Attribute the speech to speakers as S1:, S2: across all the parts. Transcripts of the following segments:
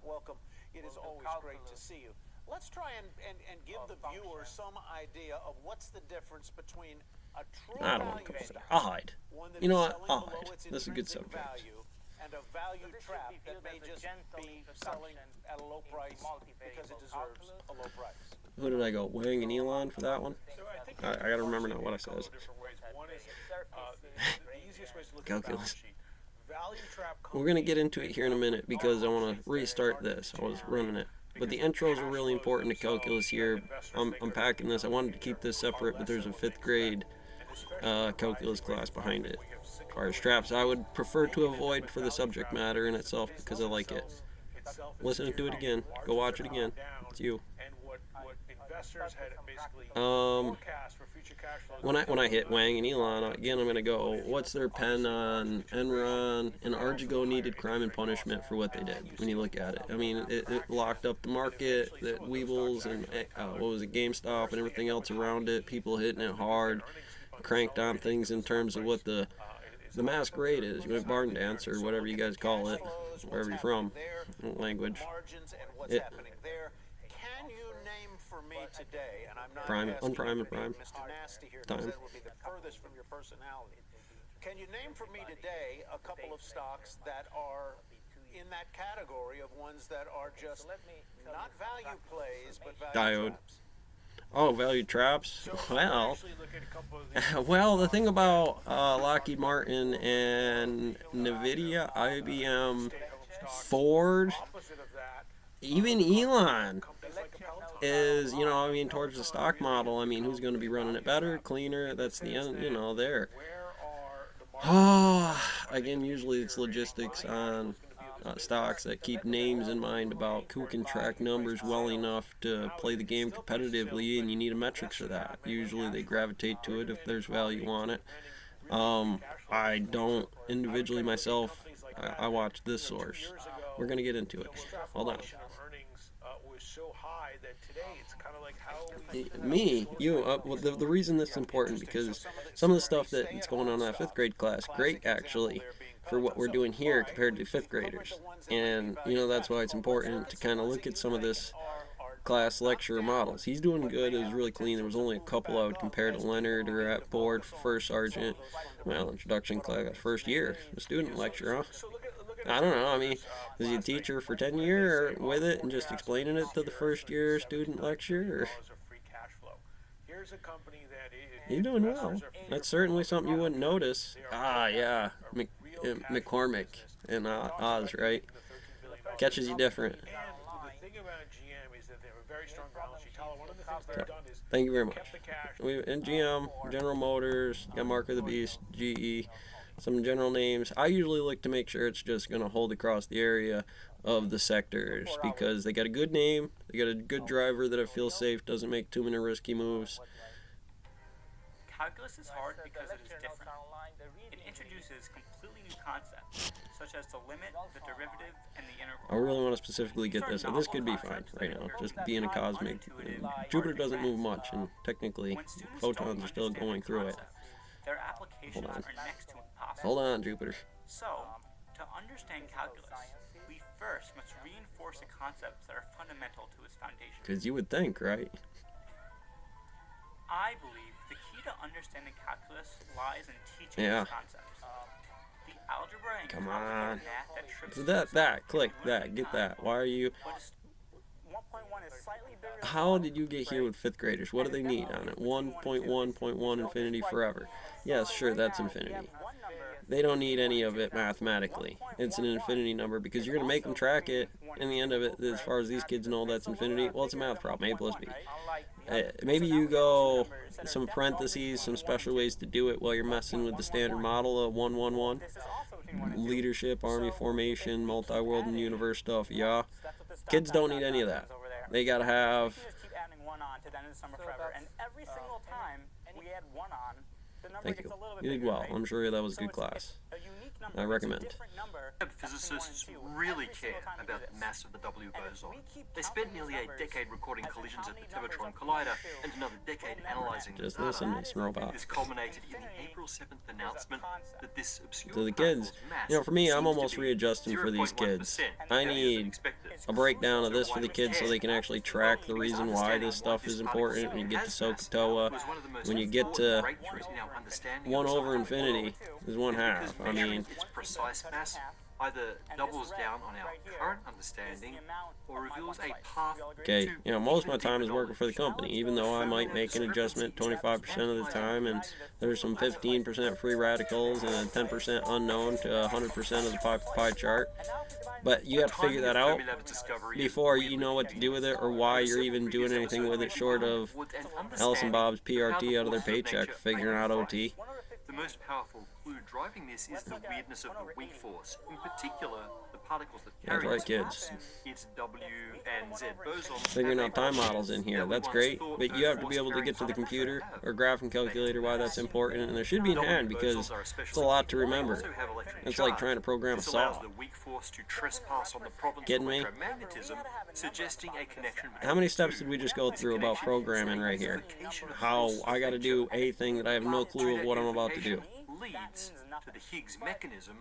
S1: Welcome. It is always great to see you. Let's try and give the viewers some idea of what's the difference between a true
S2: I don't want to
S1: value
S2: go there.
S1: stock,
S2: I'll hide.
S1: one that
S2: You know
S1: is
S2: what?
S1: selling
S2: I'll
S1: below
S2: hide.
S1: its
S2: This is a good
S1: intrinsic
S2: subject.
S1: value, and a value trap that may just be selling at a low price because it deserves a low price.
S2: Who did I go? Wang and Elon for that one? I gotta remember now what I said. Calculus. We're gonna get into it here in a minute because I want to restart this. I was running it. But the intros are really important to calculus here. I'm unpacking this. I wanted to keep this separate, but there's a 5th grade calculus class behind it. As far as traps, I would prefer to avoid for the subject matter in itself because I like it. Listen to it again. Go watch it again. It's you. When I hit Wang and Elon, again, I'm going to go, what's their pen on Enron and Argigo needed crime and punishment for what they did when you look at it. I mean, it locked up the market, the Weebles and what was it, GameStop and everything else around it, people hitting it hard, cranked on things in terms of what the masquerade is, barn dance or whatever you guys call it, wherever you're from, language. It,
S1: Today, and I'm not
S2: prime, unprime, and prime.
S1: Mr. Nasty here
S2: Time.
S1: that would be the furthest from your personality. Can you name for me today a couple of stocks that are in that category of ones that are just not value plays, but value traps?
S2: Oh, value traps? Well, the thing about Lockheed Martin and NVIDIA, IBM, Ford, even Elon is, I mean, towards the stock model, I mean, who's going to be running it better, cleaner? That's the end, there. Again, usually it's logistics on stocks that keep names in mind about who can track numbers well enough to play the game competitively, and you need a metrics for that. Usually they gravitate to it if there's value on it. I don't individually myself, I watch this source. We're going to get into it. Hold on. Well, the reason this is important because some of the stuff that's going on in that 5th grade class, great actually, for what we're doing here compared to 5th graders. And, that's why it's important to kind of look at some of this class lecture models. He's doing good. It was really clean. There was only a couple I would compare to Leonard or at board for first sergeant. Well, introduction class, first year, the student lecture, huh? I don't know. I mean, is he a teacher for 10 years with it and just explaining it to the first year student lecture? Or? You're doing well. That's certainly something you wouldn't notice. Yeah. McCormick and Oz, right? Catches you different. Thank you very much. In GM, General Motors, got Mark of the Beast, GE, some general names. I usually look to make sure it's just going to hold across the area of the sectors because they got a good name, they got a good driver that I feel safe, doesn't make too many risky moves.
S3: Calculus is hard because it is different. It introduces completely new concepts, such as the limit, the derivative, and the integral.
S2: I really want to specifically get this, and this could be fine right now, just being a cosmic. Jupiter doesn't move much, and technically photons are still going through it.
S3: Their applications are next to impossible.
S2: Hold on, Jupiter.
S3: So, to understand calculus, we first must reinforce the concepts that are fundamental to its foundation.
S2: Because you would think, right?
S3: I believe the key to understanding calculus lies in teaching these concepts. The algebra and complicated math that trips
S2: click that, get that. Why are you...
S3: 1.1 is slightly bigger.
S2: How did you get here with 5th graders? What do they need on it? 1.1.1 infinity forever. Yes, sure, that's infinity. They don't need any of it mathematically. It's an infinity number because you're going to make them track it. In the end of it, as far as these kids know, that's infinity. Well, it's a math problem, A plus B. Maybe you go some parentheses, some special ways to do it while you're messing with the standard model of 111. Leadership, army formation, multi-world and universe stuff, yeah. Kids don't need any of that. They got to have...
S3: keep adding 1 on to the end of the summer forever, and every single time we add 1 on, the number
S2: Thank
S3: gets
S2: you.
S3: a little bit
S2: You did
S3: bigger,
S2: well.
S3: right?
S2: I'm sure that was a good class.
S3: A unique
S2: I recommend.
S4: Physicists really care about the mass of the W boson. They spent nearly a decade recording collisions at the Tevatron Collider and another decade analyzing the
S2: Just
S4: data.
S2: listen, Miss Robot.
S4: This culminated in the April 7th announcement that this obscure
S2: To the kids,
S4: particle's mass
S2: you know, for me, I'm
S4: seems to
S2: almost
S4: be
S2: readjusting for these
S4: 0.1%
S2: kids. I
S4: heavier than
S2: need
S4: expected.
S2: a breakdown of this for the kids so they can actually track the reason why this stuff is important. When you get to SOHCAHTOA, when you get to 1 over infinity is 1/2. I mean,
S4: its precise mass either doubles down on our current understanding or reveals a path
S2: okay,
S4: to
S2: you know, most of my
S4: even
S2: time is
S4: deeper
S2: working for the company, even though I might make an adjustment 25% of the time, and there's some 15% free radicals and a 10% unknown to 100% of the pie chart. But you have to figure that out before you know what to do with it or why you're even doing anything with it short of Alice and Bob's PRT out of their paycheck figuring out OT.
S4: The most powerful clue driving this is the weirdness of the weak force, in particular the particles that
S2: That's
S4: carry
S2: right,
S4: its
S2: kids.
S4: mass. Its W and Z bosons
S2: Figuring
S4: have
S2: out
S4: a
S2: time
S4: property
S2: models in here,
S4: that we
S2: that's
S4: once
S2: great,
S4: thought
S2: but
S4: no
S2: you have to
S4: force
S2: be able to
S4: carrying
S2: get to the
S4: particles
S2: computer
S4: would have.
S2: or graphing calculator why that's important, and there should be in hand because it's a lot to remember. It's like trying to program a
S4: This allows
S2: saw.
S4: the weak force to trespass on the province
S2: Kidding
S4: of
S2: me?
S4: electromagnetism, suggesting a connection between
S2: How many
S4: the
S2: steps
S4: two.
S2: did we just go
S4: This
S2: through about
S4: connection
S2: programming
S4: is
S2: right here?
S4: unification of
S2: How
S4: forces
S2: I got to
S4: of
S2: do
S4: nature.
S2: a thing that I have no clue of what I'm about to do.
S4: Leads to the Higgs mechanism,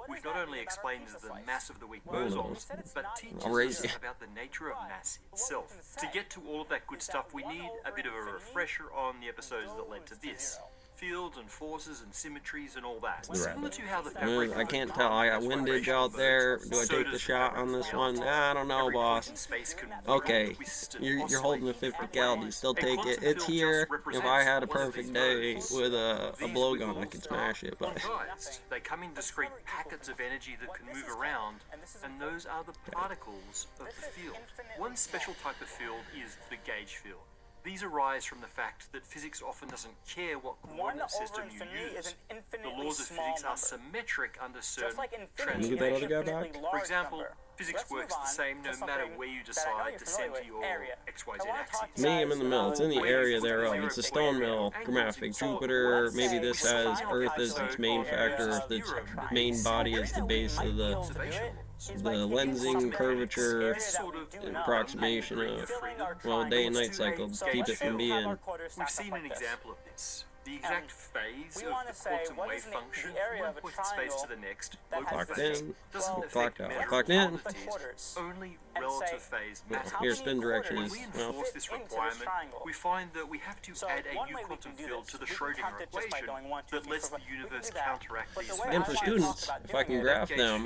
S4: which not only explains the mass of the weak
S2: Who knows?
S4: bosons, but teaches
S2: I'll raise
S4: us
S2: you.
S4: about the nature of mass itself. To get to all of that good stuff, we need a bit of a refresher on the episodes that led to this. Fields and forces and symmetries and all that. Similar to how the fabric
S2: I
S4: of
S2: can't
S4: the
S2: tell. I got
S4: has
S2: windage
S4: vibration
S2: out there.
S4: modes,
S2: Do I
S4: so
S2: take
S4: does
S2: the shot
S4: fabric
S2: on
S4: of
S2: this
S4: reality.
S2: one? I don't know,
S4: Every point
S2: boss.
S4: in space can
S2: Okay,
S4: twist and
S2: you're holding a
S4: oscillate
S2: 50
S4: in
S2: cal.
S4: different
S2: Do you
S4: ways.
S2: still
S4: A
S2: take it?
S4: quantum
S2: It's
S4: field
S2: here.
S4: just
S2: If I had a
S4: represents one of
S2: perfect
S4: these
S2: day
S4: modes.
S2: with a
S4: These
S2: blowgun, I
S4: wiggles
S2: could smash it. But
S4: quantized. They come in discrete packets of energy that can move around, and those are the particles of the field. One special type of field is the gauge field. These arise from the fact that physics often doesn't care what coordinate system you use. The laws of physics are symmetric under certain
S2: Can you get that other guy back?
S4: For example, physics works the same no matter where you decide to center your XYZ axes.
S2: me, I'm in the mill. It's in the area thereof. It's a stone mill graphic. Jupiter, maybe this has Earth as its main factor, Earth its main body is the base of the lensing curvature approximation of, well, day and night cycle to keep it from being.
S4: We've seen an example of this. The exact phase of the quantum wave function from one point in space to the next, local
S2: Clocked
S4: phase,
S2: in,
S4: doesn't
S2: clocked
S4: affect
S2: out,
S4: measurable
S2: clocked in.
S4: quantities, only relative phase matters.
S2: Here, spin direction
S4: When
S2: is,
S4: we
S2: well,
S4: enforce this requirement, we find that we have to add a new quantum field to the Schrodinger equation that lets the universe counteract these
S2: and for
S4: phases.
S2: students, if I can graph them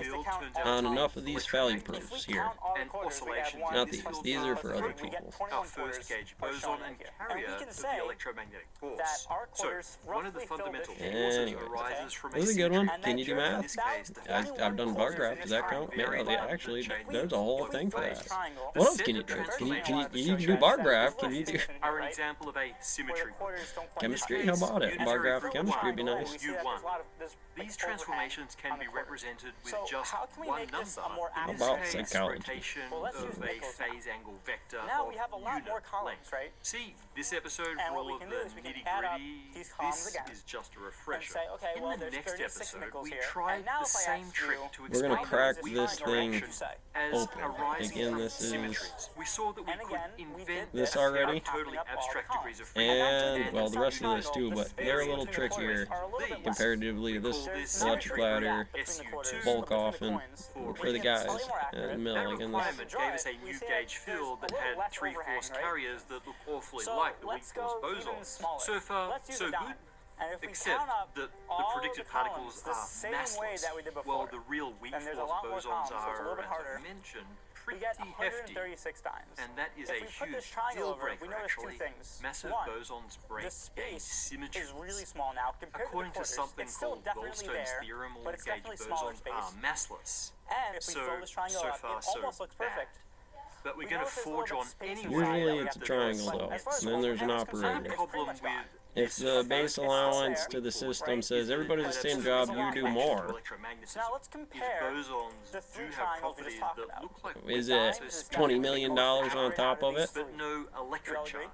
S2: on enough of these value proofs here.
S4: And oscillations in
S2: Not
S4: this
S2: these.
S4: field
S2: These are
S4: are
S2: for other
S4: critical.
S2: people.
S4: Our first gauge boson and carrier of the electromagnetic force. So, one of the fundamental forces
S2: Anyway,
S4: arises from
S2: this is a good one.
S4: symmetry.
S2: Can you do
S4: In
S2: math?
S4: this case, the
S2: I've done bar graph. Does that count? Maybe, actually, there's a whole thing for that.
S4: The
S2: What else
S4: set
S2: can you
S4: of
S2: do?
S4: transformations
S2: You can do bar graph. Can you do
S4: are an example of a symmetry group.
S2: chemistry? How about it? Bar graph chemistry would be nice.
S4: U1. These transformations can be represented with just one number.
S2: How
S4: In
S2: about
S4: this case,
S2: psychology?
S4: rotation of a phase angle vector
S5: Now
S4: of
S5: we have a lot
S4: unit
S5: more columns,
S4: length.
S5: right?
S4: See, this episode
S5: And
S4: for
S5: what
S4: all
S5: we
S4: of
S5: can
S4: the
S5: do is we can
S4: nitty
S5: add up
S4: gritty,
S5: these columns
S4: this
S5: again
S4: is just a refresher.
S5: say, okay,
S4: In
S5: well,
S4: the
S5: there's
S4: next
S5: 36
S4: episode,
S5: nickels
S4: we
S5: here.
S4: tried
S5: And now
S4: the
S5: if I
S4: same
S5: asked
S4: trick
S5: you,
S4: to
S2: We're gonna
S4: explain
S2: crack
S4: the weak
S2: this thing
S4: direction as
S2: open.
S4: arising
S2: Again,
S4: from
S2: this is-
S4: symmetries. We saw that we
S5: And
S4: could
S5: again, we
S4: invent
S5: did
S2: this
S5: this
S2: already?
S5: without
S4: totally
S5: counting up all the
S4: abstract
S5: columns.
S4: degrees of freedom.
S2: And, well, the rest of this too, but they're a little
S5: Between the
S2: trickier
S5: quarters are a little bit less.
S2: comparatively to this
S4: This
S2: electric ladder
S4: SU2
S2: bulk off and
S4: for
S2: for the guys at the mill.
S4: That
S2: Like in this.
S4: requirement gave us a new gauge field that had three force carriers that look awfully like the weak force bosons. So far, so good.
S5: And if we
S4: Except
S5: count up
S4: that the
S5: all
S4: predicted
S5: the columns
S4: particles
S5: the
S4: are
S5: same way
S4: massless,
S5: that we did
S4: while
S5: before,
S4: the real weak
S5: then there's a
S4: force
S5: lot more
S4: bosons
S5: columns, so it's a
S4: are,
S5: little bit
S4: as
S5: harder.
S4: I mentioned,
S5: we
S4: pretty
S5: get
S4: hefty.
S5: 136 times.
S4: And that is
S5: If
S4: a
S5: we put this
S4: huge
S5: triangle
S4: deal
S5: over it, we
S4: breaker,
S5: notice two
S4: actually.
S5: things.
S4: Massive
S5: One,
S4: bosons break
S5: the
S4: gauge
S5: space
S4: symmetries.
S5: is really small now compared
S4: According
S5: to
S4: to
S5: the quarters.
S4: something
S5: It's still
S4: called
S5: definitely
S4: Goldstone's
S5: there,
S4: theorem, all
S5: but it's
S4: gauge
S5: definitely smaller
S4: bosons
S5: space.
S4: are massless.
S5: And if we
S4: So-
S5: fill this triangle
S4: so
S5: up,
S4: far,
S5: it
S4: so
S5: almost looks
S4: bad.
S5: perfect.
S4: But we're
S5: We
S4: going to
S5: notice there's a
S4: forge
S5: little
S4: on
S5: bit of space
S4: any
S5: inside
S4: way
S5: that
S2: Usually
S5: we
S2: it's
S5: have
S2: a
S5: to do.
S2: triangle
S5: But
S2: though,
S5: as far as
S2: and then there's an
S5: overhead is concerned,
S2: operator.
S5: it's
S4: problem
S5: pretty much
S4: with
S5: gone.
S2: If the base allowance to the system says everybody does the same job, you do more.
S5: So now let's compare
S4: Bosons
S5: the
S4: do
S5: three
S4: have
S5: triangles we just
S4: properties
S5: talked
S4: that
S5: about.
S4: look like
S2: Is
S4: waves,
S2: it
S4: so
S2: $20 million on top of it?
S4: but no electric
S5: agree?
S4: charge.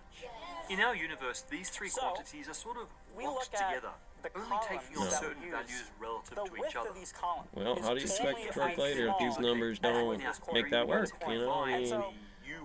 S4: In our universe, these three
S5: So,
S4: quantities are sort of
S5: we
S4: locked
S5: look at
S4: together.
S5: the the
S4: only
S5: columns
S4: taking on
S5: that
S4: certain
S5: we
S4: values
S5: use,
S4: relative
S5: the
S4: to each
S5: width
S4: other.
S5: of these columns
S2: Well,
S5: is
S2: how do you expect
S5: only
S2: it to work
S5: as
S2: later if these
S5: small
S2: numbers
S5: as
S2: don't
S5: with this
S2: make that work? You know, I
S5: And
S2: mean,
S5: so,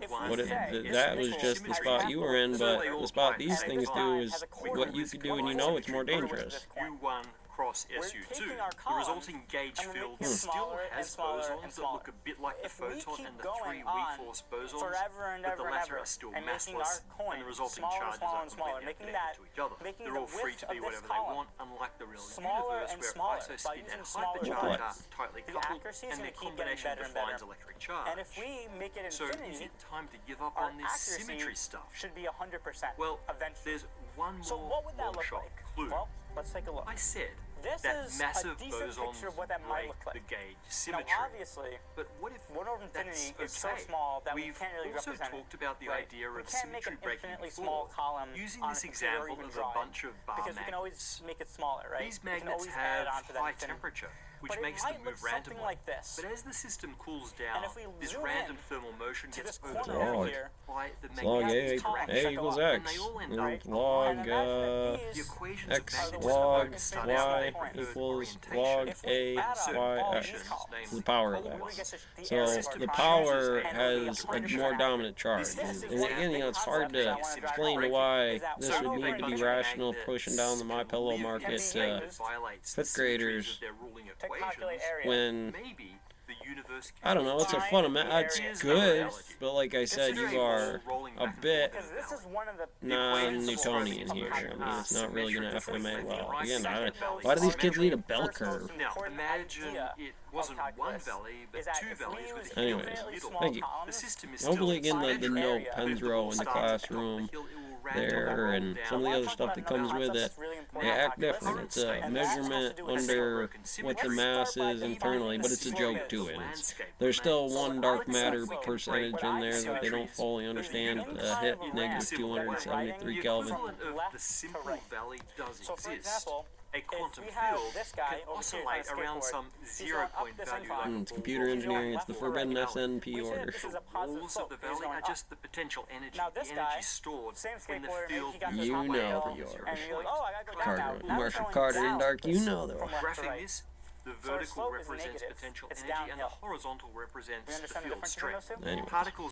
S5: if we
S2: what
S5: say
S2: that was
S5: this
S2: just the
S5: has
S2: spot
S5: half
S2: you were in, but
S4: So
S2: the spot these
S5: and
S2: things
S5: this
S2: do
S5: guy
S2: is
S5: has a quarter
S2: what
S5: of
S2: you
S5: this
S2: could do, and you
S5: coin.
S2: know it's more
S5: Quarter of
S2: dangerous.
S5: this coin.
S4: U1 cross
S5: We're
S4: SU2.
S5: taking our
S4: The
S5: columns
S4: resulting gauge
S5: and we're
S4: field
S5: making them
S4: still
S5: smaller and
S4: has
S5: smaller and
S4: bosons that
S5: smaller.
S4: look a bit like the
S5: If we
S4: photon
S5: keep
S4: and the
S5: going
S4: three
S5: on
S4: weak force bosons,
S5: forever and
S4: but
S5: ever
S4: the
S5: and
S4: latter
S5: ever
S4: are still
S5: and making
S4: massless,
S5: our coin
S4: and the resulting
S5: smaller and
S4: charges
S5: smaller
S4: are
S5: and smaller,
S4: completely
S5: making
S4: unconnected
S5: that
S4: to each other.
S5: making
S4: They're
S5: the
S4: all free
S5: width
S4: to
S5: of
S4: be
S5: this
S4: whatever they
S5: column
S4: want, unlike the real
S5: smaller
S4: universe
S5: and
S4: where
S5: smaller by
S4: isospin
S5: using
S4: and
S5: smaller
S4: hypercharge
S2: What?
S4: are tightly
S5: The
S4: coupled,
S5: accuracy is
S4: and
S5: going
S4: their
S5: to keep getting
S4: combination
S5: better and better.
S4: defines electric charge.
S5: And if we make it
S4: So is
S5: infinity,
S4: it time to give up
S5: our
S4: on this
S5: accuracy
S4: symmetry stuff?
S5: should be 100%
S4: Well,
S5: eventually.
S4: there's one
S5: So
S4: more
S5: what would that
S4: long
S5: look
S4: shot
S5: like?
S4: clue.
S5: Well, let's take a look.
S4: I said
S5: This
S4: that
S5: is
S4: massive
S5: a decent
S4: bosons
S5: picture of what that might
S4: break
S5: look like.
S4: the gauge
S5: Now,
S4: symmetry.
S5: obviously,
S4: But what if
S5: 1 over infinity
S4: that's
S5: is so
S4: okay?
S5: small that we
S4: We've
S5: can't really
S4: also
S5: represent
S4: talked
S5: it.
S4: about the
S5: Right?
S4: idea
S5: We
S4: of
S5: can't make
S4: symmetry
S5: an
S4: breaking
S5: infinitely
S4: before.
S5: small column
S4: Using
S5: on
S4: this
S5: a computer or
S4: example
S5: even
S4: of a
S5: drawing,
S4: bunch of bar
S5: because we can always
S4: magnets.
S5: make it smaller, right?
S4: These
S5: We can
S4: magnets
S5: always add
S4: have
S5: on to that
S4: high
S5: infinity.
S4: temperature, which
S5: But it
S4: makes
S5: might
S4: them
S5: look
S4: move
S5: something
S4: randomly.
S5: like this.
S4: But as the system cools down,
S5: And if we
S4: this
S5: zoom
S4: random
S5: in
S4: thermal motion
S5: to
S4: gets
S5: this corner
S2: Log.
S5: over here,
S4: by the
S2: Log
S4: magnetic
S2: A,
S4: interaction.
S2: A equals
S5: And
S2: X.
S4: they all end
S2: And
S4: up
S2: log
S5: and imagine that
S4: The
S5: these
S4: equations
S2: X
S4: of magnetism
S2: log
S4: don't start out
S2: Y
S4: with preferred
S2: equals
S4: orientation.
S2: log
S5: If we
S2: A
S5: add up
S2: Y
S5: all
S2: X.
S5: these columns,
S2: The power of
S5: we would
S2: X.
S5: get the
S2: So
S5: area of our
S2: the
S5: triangle,
S2: power
S5: and it would be
S2: has a
S5: 100%
S2: more
S5: accurate.
S2: dominant charge.
S5: This is
S2: And
S5: one
S2: again, you know, it's hard
S5: concept that I
S2: to
S5: wanna drive
S2: explain
S5: home
S2: why
S5: is that
S2: this
S5: one
S2: would
S5: over
S2: need to be
S5: infinity
S2: rational pushing down the My Pillow market fifth graders
S5: to calculate area.
S2: when
S4: Maybe the universe
S2: I don't know, it's a fun it's good, but like I said, you are a bit
S5: Because this is one of the
S2: non-Newtonian here. I mean, it's not really going to FMA well. Again, why do these kids lead a bell curve?
S4: Now, imagine it wasn't one valley, but two valleys with
S2: Anyways,
S4: middle.
S2: thank you.
S4: The system is
S2: Hopefully,
S4: still
S2: again, the no
S5: area.
S2: pens row in the classroom there and some of the other stuff that comes with it, they act different. It's a measurement under what the mass is internally, but it's a joke too. And there's still one dark matter percentage in there that they don't fully understand hit negative 273 Kelvin.
S4: The simple valley does
S5: So, for
S4: exist.
S5: example,
S4: A
S5: if
S4: quantum
S5: we have
S4: field
S5: this guy
S4: can
S5: over here
S4: oscillate
S5: on a
S4: around
S5: skateboard,
S4: some
S5: he's
S4: 0
S5: going up
S4: point
S5: this
S4: value
S5: incline.
S4: like
S2: It's computer engineering, it's the forbidden SNP
S5: We said
S2: order.
S5: this is a
S4: the
S5: positive
S4: walls
S5: slope.
S4: of the
S5: He's
S4: valley
S5: going
S4: are
S5: up.
S4: just the potential energy,
S5: Now
S4: the
S5: this
S4: energy
S5: guy,
S4: stored
S5: same
S4: when the
S5: skateboarder,
S4: field
S5: he got this
S2: You
S5: top of the
S2: know
S5: hill,
S2: the
S5: and
S2: order.
S5: you're like, oh, I gotta go down now.
S2: Carter,
S5: Now we're
S2: Marshall
S5: going
S2: Carter and
S5: down
S2: Dark, you know the
S5: from
S2: order.
S5: left to
S4: Graphing
S5: right.
S4: this, the
S5: So our
S4: vertical
S5: slope is
S4: represents
S5: negative.
S4: potential
S5: It's
S4: energy and the
S5: downhill.
S4: horizontal
S5: We
S4: represents the
S5: understand the
S4: field
S5: difference between
S4: strength.
S5: those two?
S2: Anyways.
S4: Particles